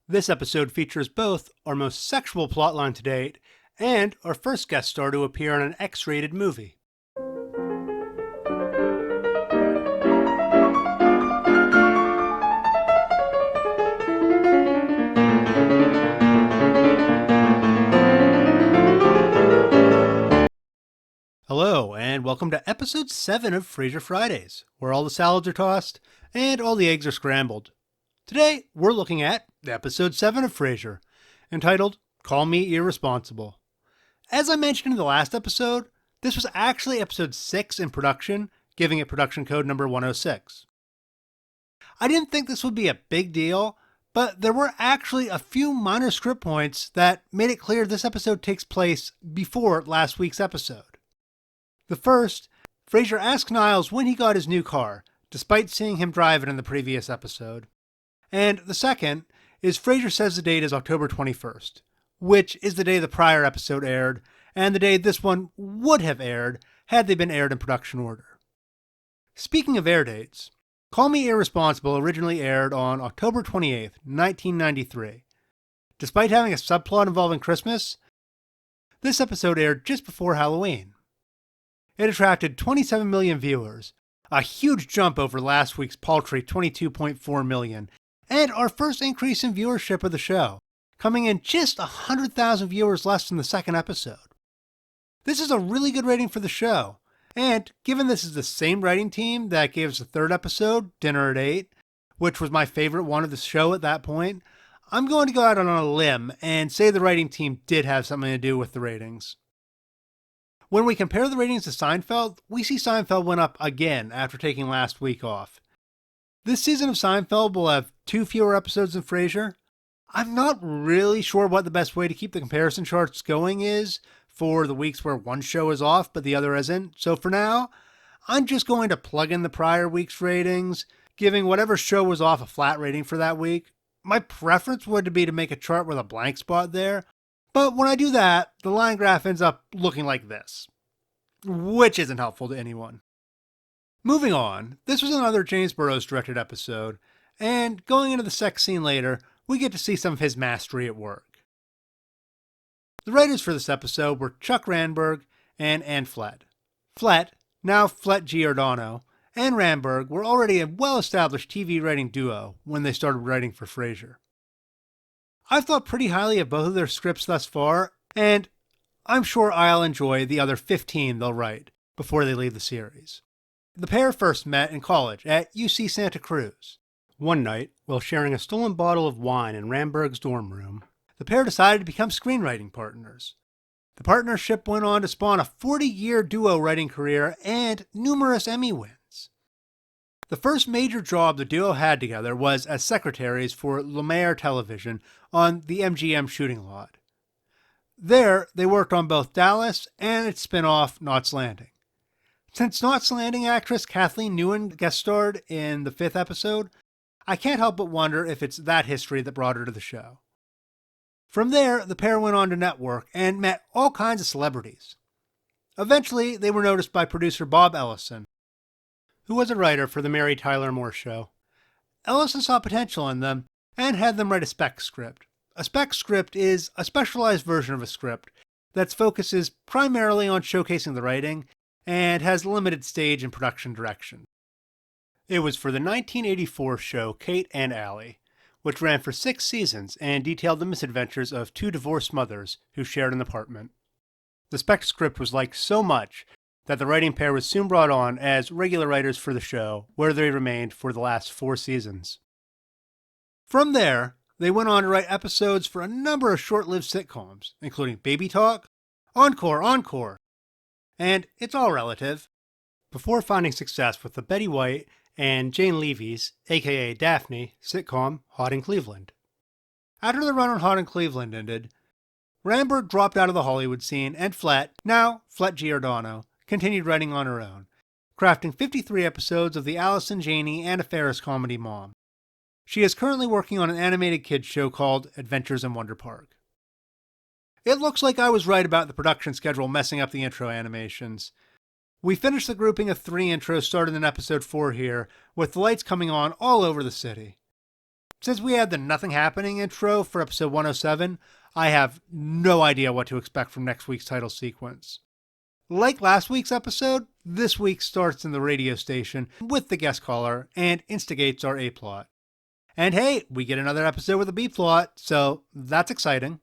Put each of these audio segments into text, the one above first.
This episode features both our most sexual plotline to date and our first guest star to appear in an X-rated movie. Hello, and welcome to episode 7 of Frasier Fridays, where all the salads are tossed and all the eggs are scrambled. Today, we're looking at episode 7 of Frasier, entitled Call Me Irresponsible. As I mentioned in the last episode, this was actually episode 6 in production, giving it production code number 106. I didn't think this would be a big deal, but there were actually a few minor script points that made it clear this episode takes place before last week's episode. The first, Frasier asks Niles when he got his new car, despite seeing him drive it in the previous episode. And the second is Frasier says the date is October 21st, which is the day the prior episode aired, and the day this one would have aired had they been aired in production order. Speaking of air dates, Call Me Irresponsible originally aired on October 28th, 1993. Despite having a subplot involving Christmas, this episode aired just before Halloween. It attracted 27 million viewers, a huge jump over last week's paltry 22.4 million, and our first increase in viewership of the show, coming in just 100,000 viewers less than the second episode. This is a really good rating for the show, and given this is the same writing team that gave us the third episode, Dinner at 8, which was my favorite one of the show at that point, I'm going to go out on a limb and say the writing team did have something to do with the ratings. When we compare the ratings to Seinfeld, we see Seinfeld went up again after taking last week off. This season of Seinfeld will have 2 fewer episodes than Frasier. I'm not really sure what the best way to keep the comparison charts going is for the weeks where one show is off but the other isn't. So for now, I'm just going to plug in the prior week's ratings, giving whatever show was off a flat rating for that week. My preference would be to make a chart with a blank spot there, but when I do that, the line graph ends up looking like this, which isn't helpful to anyone. Moving on, this was another James Burrows directed episode, and going into the sex scene later, we get to see some of his mastery at work. The writers for this episode were Chuck Randberg and Ann Flett. Flett, now Flett Giordano, and Randberg were already a well-established TV writing duo when they started writing for Frasier. I've thought pretty highly of both of their scripts thus far, and I'm sure I'll enjoy the other 15 they'll write before they leave the series. The pair first met in college at UC Santa Cruz. One night, while sharing a stolen bottle of wine in Randberg's dorm room, the pair decided to become screenwriting partners. The partnership went on to spawn a 40-year duo writing career and numerous Emmy wins. The first major job the duo had together was as secretaries for Lumiere Television on the MGM shooting lot. There, they worked on both Dallas and its spin-off Knots Landing. Since Knots Landing actress Kathleen Newen guest starred in the 5th episode, I can't help but wonder if it's that history that brought her to the show. From there, the pair went on to network and met all kinds of celebrities. Eventually, they were noticed by producer Bob Ellison, who was a writer for The Mary Tyler Moore Show. Ellison saw potential in them and had them write a spec script. A spec script is a specialized version of a script that focuses primarily on showcasing the writing and has limited stage and production direction. It was for the 1984 show Kate and Allie, which ran for 6 seasons and detailed the misadventures of 2 divorced mothers who shared an apartment. The spec script was liked so much that the writing pair was soon brought on as regular writers for the show, where they remained for the last 4 seasons. From there, they went on to write episodes for a number of short-lived sitcoms, including Baby Talk, Encore, Encore, and It's All Relative, before finding success with the Betty White and Jane Levy's, aka Daphne, sitcom Hot in Cleveland. After the run on Hot in Cleveland ended, Randberg dropped out of the Hollywood scene and Flett, now Flett Giordano, continued writing on her own, crafting 53 episodes of the Allison Janney and a Ferris comedy Mom. She is currently working on an animated kids show called Adventures in Wonder Park. It looks like I was right about the production schedule messing up the intro animations. We finished the grouping of 3 intros started in episode 4 here, with the lights coming on all over the city. Since we had the nothing happening intro for episode 107, I have no idea what to expect from next week's title sequence. Like last week's episode, this week starts in the radio station with the guest caller and instigates our A-plot. And hey, we get another episode with a B-plot, so that's exciting.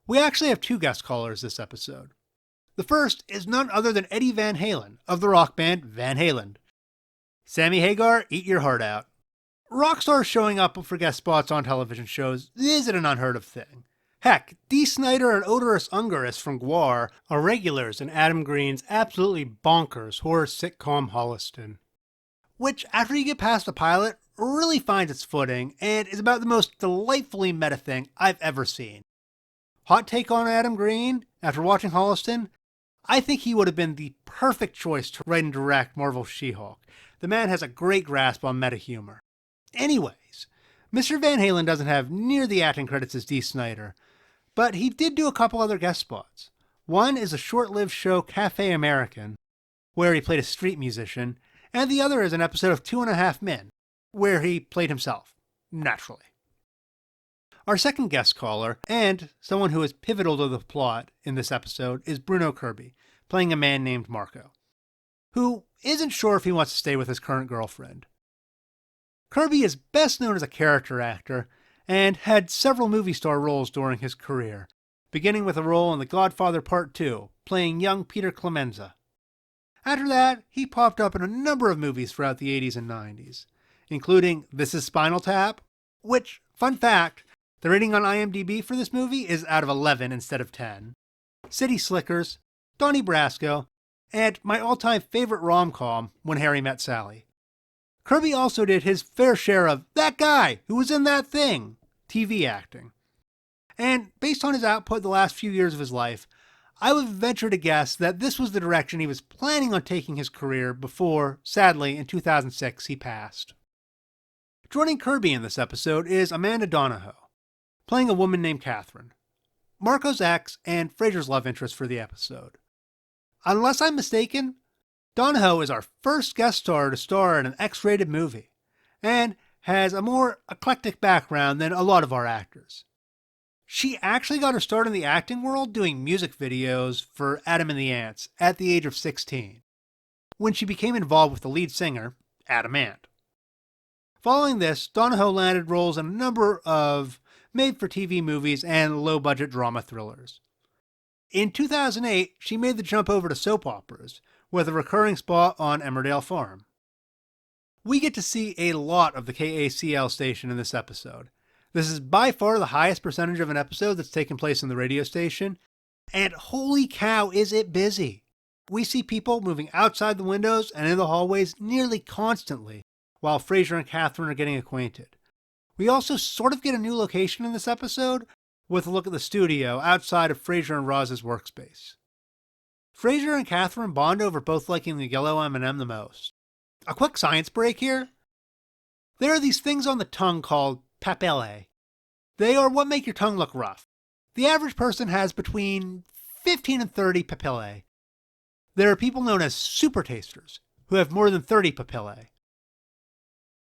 We actually have two guest callers this episode. The first is none other than Eddie Van Halen of the rock band Van Halen. Sammy Hagar, eat your heart out. Rock stars showing up for guest spots on television shows isn't an unheard of thing. Heck, Dee Snider and Odorous Ungarus from Gwar are regulars in Adam Green's absolutely bonkers horror sitcom Holliston, which, after you get past the pilot, really finds its footing and is about the most delightfully meta thing I've ever seen. Hot take on Adam Green, after watching Holliston, I think he would have been the perfect choice to write and direct Marvel's She-Hulk. The man has a great grasp on meta humor. Anyways, Mr. Van Halen doesn't have near the acting credits as Dee Snider, but he did do a couple other guest spots. One is a short-lived show Cafe American, where he played a street musician, and the other is an episode of 2.5 Men, where he played himself, naturally. Our second guest caller, and someone who is pivotal to the plot in this episode, is Bruno Kirby, playing a man named Marco, who isn't sure if he wants to stay with his current girlfriend. Kirby is best known as a character actor, and had several movie star roles during his career, beginning with a role in The Godfather Part 2, playing young Peter Clemenza. After that, he popped up in a number of movies throughout the 80s and 90s, including This Is Spinal Tap, which, fun fact, the rating on IMDb for this movie is out of 11 instead of 10, City Slickers, Donnie Brasco, and my all-time favorite rom-com, When Harry Met Sally. Kirby also did his fair share of That Guy Who Was in That Thing TV acting. And based on his output the last few years of his life, I would venture to guess that this was the direction he was planning on taking his career before, sadly, in 2006, he passed. Joining Kirby in this episode is Amanda Donahoe, playing a woman named Catherine, Marco's ex and Frasier's love interest for the episode. Unless I'm mistaken, Donahoe is our first guest star to star in an X-rated movie, and has a more eclectic background than a lot of our actors. She actually got her start in the acting world doing music videos for Adam and the Ants at the age of 16, when she became involved with the lead singer, Adam Ant. Following this, Donahoe landed roles in a number of made-for-TV movies and low-budget drama thrillers. In 2008, she made the jump over to soap operas, with a recurring spot on Emmerdale Farm. We get to see a lot of the KACL station in this episode. This is by far the highest percentage of an episode that's taken place in the radio station, and holy cow is it busy. We see people moving outside the windows and in the hallways nearly constantly, while Frasier and Catherine are getting acquainted. We also sort of get a new location in this episode, with a look at the studio outside of Frasier and Roz's workspace. Frasier and Catherine bond over both liking the yellow M&M the most. A quick science break here. There are these things on the tongue called papillae. They are what make your tongue look rough. The average person has between 15 and 30 papillae. There are people known as super tasters who have more than 30 papillae.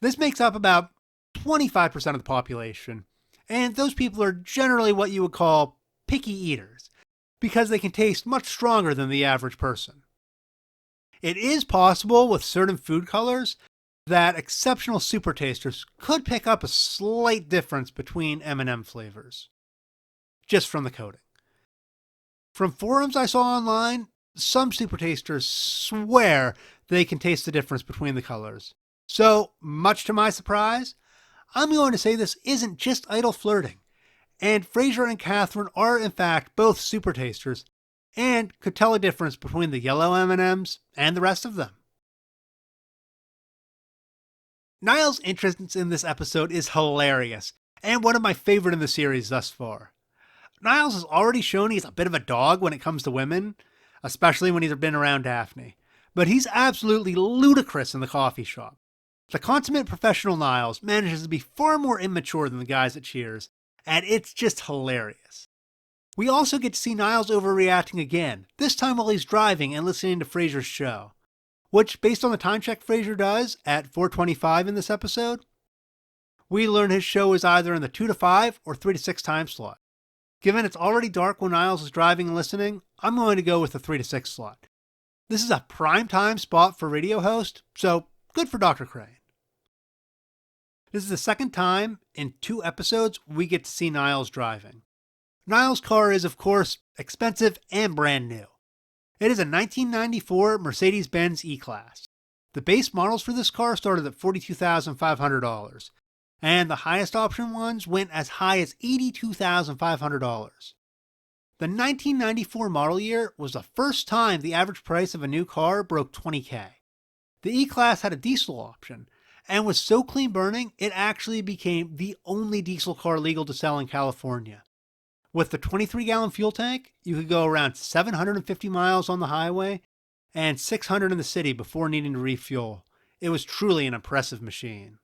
This makes up about 25% of the population, and those people are generally what you would call picky eaters, because they can taste much stronger than the average person. It is possible with certain food colors that exceptional super tasters could pick up a slight difference between M&M flavors, just from the coating. From forums I saw online, some super tasters swear they can taste the difference between the colors. So, much to my surprise, I'm going to say this isn't just idle flirting. And Frasier and Catherine are in fact both super tasters, and could tell a difference between the yellow M&Ms and the rest of them. Niles' entrance in this episode is hilarious, and one of my favorite in the series thus far. Niles has already shown he's a bit of a dog when it comes to women, especially when he's been around Daphne, but he's absolutely ludicrous in the coffee shop. The consummate professional Niles manages to be far more immature than the guys at Cheers, and it's just hilarious. We also get to see Niles overreacting again, this time while he's driving and listening to Frasier's show, which, based on the time check Frasier does at 4:25 in this episode, we learn his show is either in the 2 to 5 or 3 to 6 time slot. Given it's already dark when Niles is driving and listening, I'm going to go with the 3 to 6 slot. This is a prime time spot for radio host, so good for Dr. Crane. This is the second time in 2 episodes we get to see Niles driving. Niles' car is, of course, expensive and brand new. It is a 1994 Mercedes-Benz E-Class. The base models for this car started at $42,500, and the highest option ones went as high as $82,500. The 1994 model year was the first time the average price of a new car broke $20,000. The E-Class had a diesel option, and was so clean burning it actually became the only diesel car legal to sell in California. With the 23-gallon fuel tank, you could go around 750 miles on the highway and 600 in the city before needing to refuel. It was truly an impressive machine.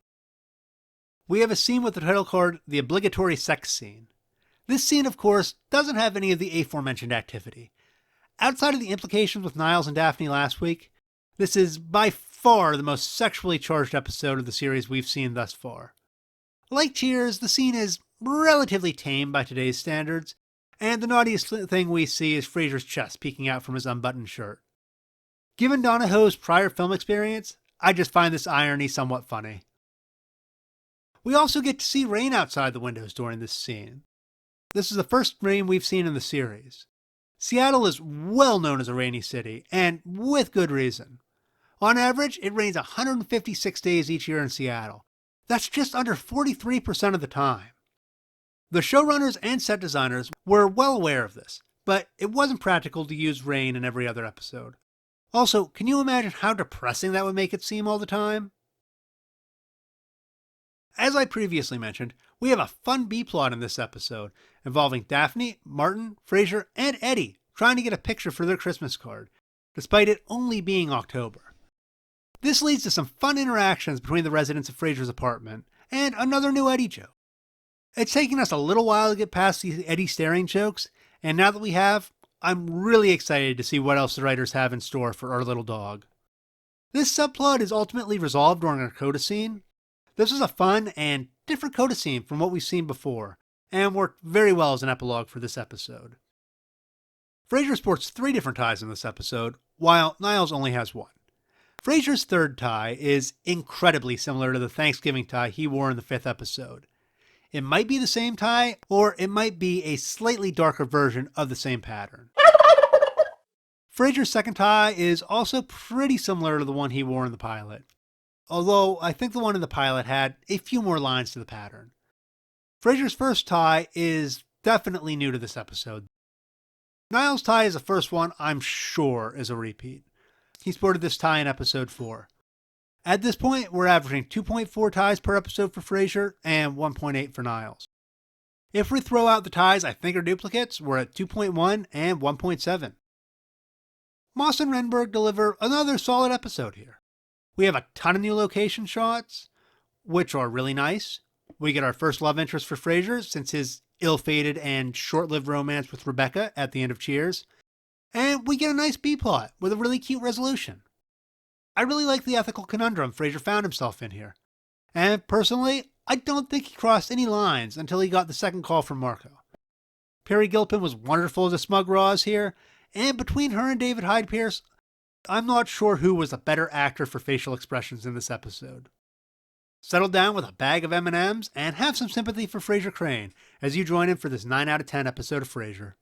We have a scene with the title card, the obligatory sex scene. This scene, of course, doesn't have any of the aforementioned activity. Outside of the implications with Niles and Daphne last week, this is by far the most sexually charged episode of the series we've seen thus far. Like Cheers, the scene is relatively tame by today's standards, and the naughtiest thing we see is Frasier's chest peeking out from his unbuttoned shirt. Given Donahoe's prior film experience, I just find this irony somewhat funny. We also get to see rain outside the windows during this scene. This is the first rain we've seen in the series. Seattle is well known as a rainy city, and with good reason. On average, it rains 156 days each year in Seattle. That's just under 43% of the time. The showrunners and set designers were well aware of this, but it wasn't practical to use rain in every other episode. Also, can you imagine how depressing that would make it seem all the time? As I previously mentioned, we have a fun B-plot in this episode, involving Daphne, Martin, Frasier, and Eddie trying to get a picture for their Christmas card, despite it only being October. This leads to some fun interactions between the residents of Frasier's apartment, and another new Eddie joke. It's taken us a little while to get past these Eddie staring jokes, and now that we have, I'm really excited to see what else the writers have in store for our little dog. This subplot is ultimately resolved during our coda scene. This is a fun and different coda scene from what we've seen before, and worked very well as an epilogue for this episode. Frasier sports 3 different ties in this episode, while Niles only has 1. Frasier's third tie is incredibly similar to the Thanksgiving tie he wore in the 5th episode. It might be the same tie, or it might be a slightly darker version of the same pattern. Frasier's second tie is also pretty similar to the one he wore in the pilot, although I think the one in the pilot had a few more lines to the pattern. Frasier's first tie is definitely new to this episode. Niles' tie is the first one I'm sure is a repeat. He sported this tie in episode 4. At this point, we're averaging 2.4 ties per episode for Frasier and 1.8 for Niles. If we throw out the ties I think are duplicates, we're at 2.1 and 1.7. Moss and Renberg deliver another solid episode here. We have a ton of new location shots, which are really nice. We get our first love interest for Frasier since his ill-fated and short-lived romance with Rebecca at the end of Cheers. And we get a nice B-plot with a really cute resolution. I really like the ethical conundrum Frasier found himself in here. And personally, I don't think he crossed any lines until he got the second call from Marco. Perry Gilpin was wonderful as a smug Roz here, and between her and David Hyde Pierce, I'm not sure who was a better actor for facial expressions in this episode. Settle down with a bag of M&Ms and have some sympathy for Frasier Crane as you join him for this 9 out of 10 episode of Frasier.